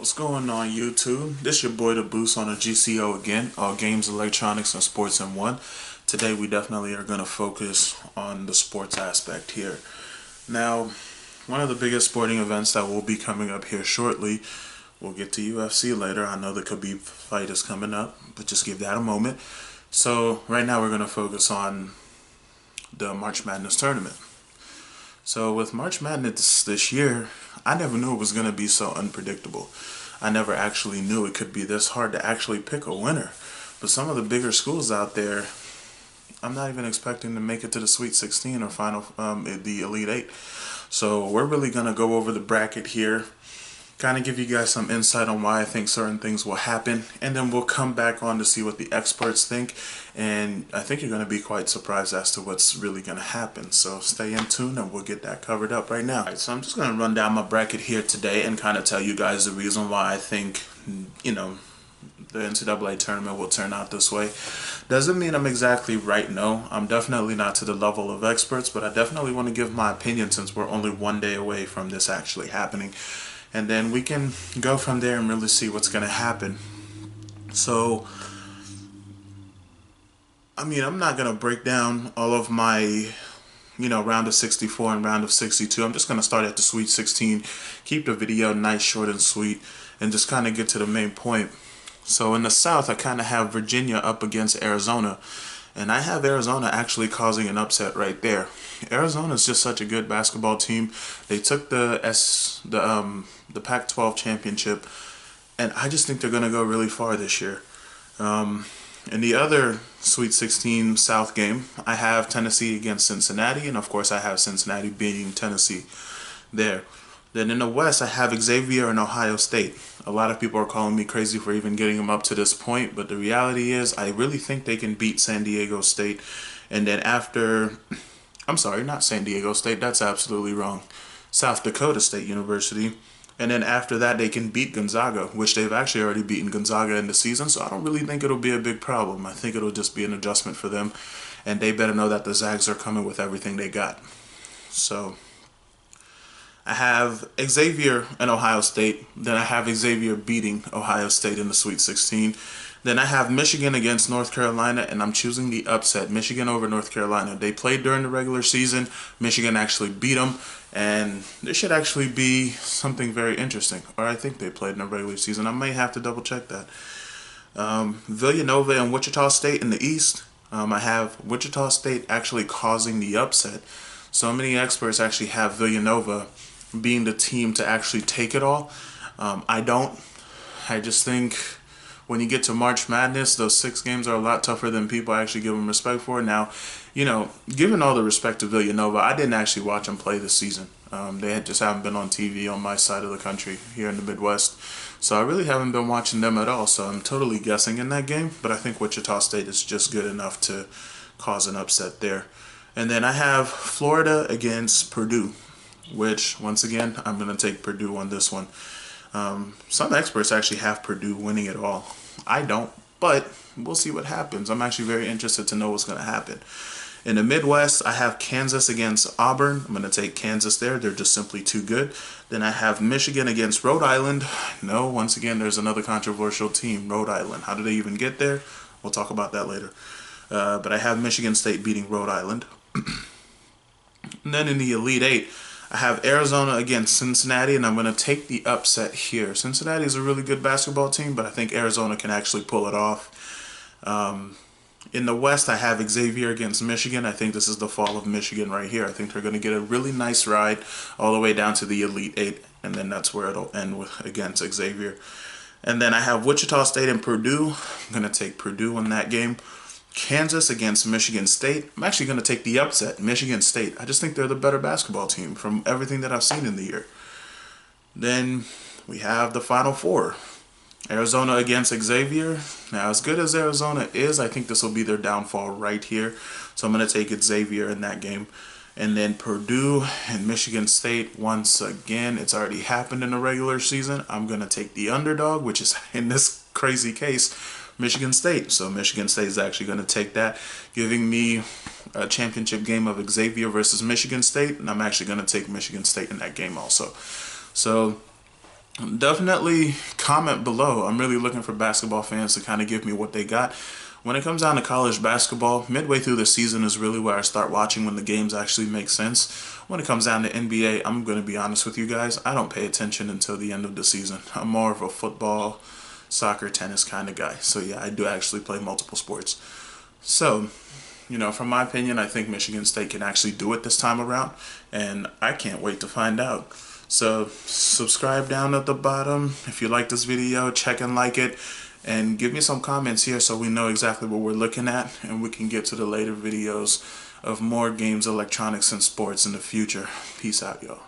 What's going on YouTube? This your boy The Boost on the GCO again, all games, electronics, and sports in one. Today we definitely are going to focus on the sports aspect here. Now, one of the biggest sporting events that will be coming up here shortly, we'll get to UFC later. I know the Khabib fight is coming up, but just give that a moment. So right now we're going to focus on the March Madness tournament. So with March Madness this year, I never knew it was going to be so unpredictable. I never actually knew it could be this hard to actually pick a winner. But some of the bigger schools out there, I'm not even expecting to make it to the Sweet 16 or the Elite 8. So we're really going to go over the bracket here, kind of give you guys some insight on why I think certain things will happen, and then we'll come back on to see what the experts think, and I think you're going to be quite surprised as to what's really going to happen. So stay in tune and we'll get that covered up right now. Alright, so I'm just going to run down my bracket here today and kind of tell you guys the reason why I think, the NCAA tournament will turn out this way. Doesn't mean I'm exactly right, no. I'm definitely not to the level of experts, but I definitely want to give my opinion since we're only one day away from this actually happening. And then we can go from there and really see what's going to happen. So, I'm not going to break down all of my, round of 64 and round of 62. I'm just going to start at the Sweet 16, keep the video nice, short, and sweet, and just kind of get to the main point. So in the South, I kind of have Virginia up against Arizona. And I have Arizona actually causing an upset right there. Arizona is just such a good basketball team. They took the Pac-12 championship, and I just think they're going to go really far this year. In the other Sweet 16 South game, I have Tennessee against Cincinnati, and of course I have Cincinnati beating Tennessee there. Then in the West, I have Xavier and Ohio State. A lot of people are calling me crazy for even getting them up to this point, but the reality is I really think they can beat San Diego State. And then I'm sorry, not San Diego State, that's absolutely wrong. South Dakota State University. And then after that, they can beat Gonzaga, which they've actually already beaten Gonzaga in the season, so I don't really think it'll be a big problem. I think it'll just be an adjustment for them, and they better know that the Zags are coming with everything they got. So I have Xavier and Ohio State. Then I have Xavier beating Ohio State in the Sweet 16. Then I have Michigan against North Carolina, and I'm choosing the upset, Michigan over North Carolina. They played during the regular season. Michigan actually beat them, and this should actually be something very interesting. Or I think they played in the regular season. I may have to double check that. Villanova and Wichita State in the East. I have Wichita State actually causing the upset. So many experts actually have Villanova being the team to actually take it all. I don't. I just think when you get to March Madness, those 6 games are a lot tougher than people actually give them respect for. Now, given all the respect to Villanova, I didn't actually watch them play this season. They just haven't been on TV on my side of the country here in the Midwest. So I really haven't been watching them at all. So I'm totally guessing in that game. But I think Wichita State is just good enough to cause an upset there. And then I have Florida against Purdue, which, once again, I'm going to take Purdue on this one. Some experts actually have Purdue winning it all. I don't, but we'll see what happens. I'm actually very interested to know what's going to happen. In the Midwest, I have Kansas against Auburn. I'm going to take Kansas there. They're just simply too good. Then I have Michigan against Rhode Island. No, once again, there's another controversial team, Rhode Island. How did they even get there? We'll talk about that later. But I have Michigan State beating Rhode Island. And then in the Elite 8, I have Arizona against Cincinnati, and I'm going to take the upset here. Cincinnati is a really good basketball team, but I think Arizona can actually pull it off. In the West, I have Xavier against Michigan. I think this is the fall of Michigan right here. I think they're going to get a really nice ride all the way down to the Elite 8, and then that's where it'll end with against Xavier. And then I have Wichita State and Purdue. I'm going to take Purdue in that game. Kansas against Michigan State. I'm actually going to take the upset, Michigan State. I just think they're the better basketball team from everything that I've seen in the year. Then we have the Final Four. Arizona against Xavier. Now, as good as Arizona is, I think this will be their downfall right here. So I'm going to take Xavier in that game. And then Purdue and Michigan State, once again, it's already happened in the regular season. I'm going to take the underdog, which is, in this crazy case, Michigan State. So Michigan State is actually going to take that, giving me a championship game of Xavier versus Michigan State, and I'm actually going to take Michigan State in that game also. So definitely comment below. I'm really looking for basketball fans to kind of give me what they got. When it comes down to college basketball, midway through the season is really where I start watching when the games actually make sense. When it comes down to NBA, I'm going to be honest with you guys, I don't pay attention until the end of the season. I'm more of a football, soccer, tennis kind of guy. So yeah, I do actually play multiple sports. So, from my opinion, I think Michigan State can actually do it this time around, and I can't wait to find out. So, subscribe down at the bottom. If you like this video, check and like it, and give me some comments here so we know exactly what we're looking at, and we can get to the later videos of more games, electronics, and sports in the future. Peace out, y'all.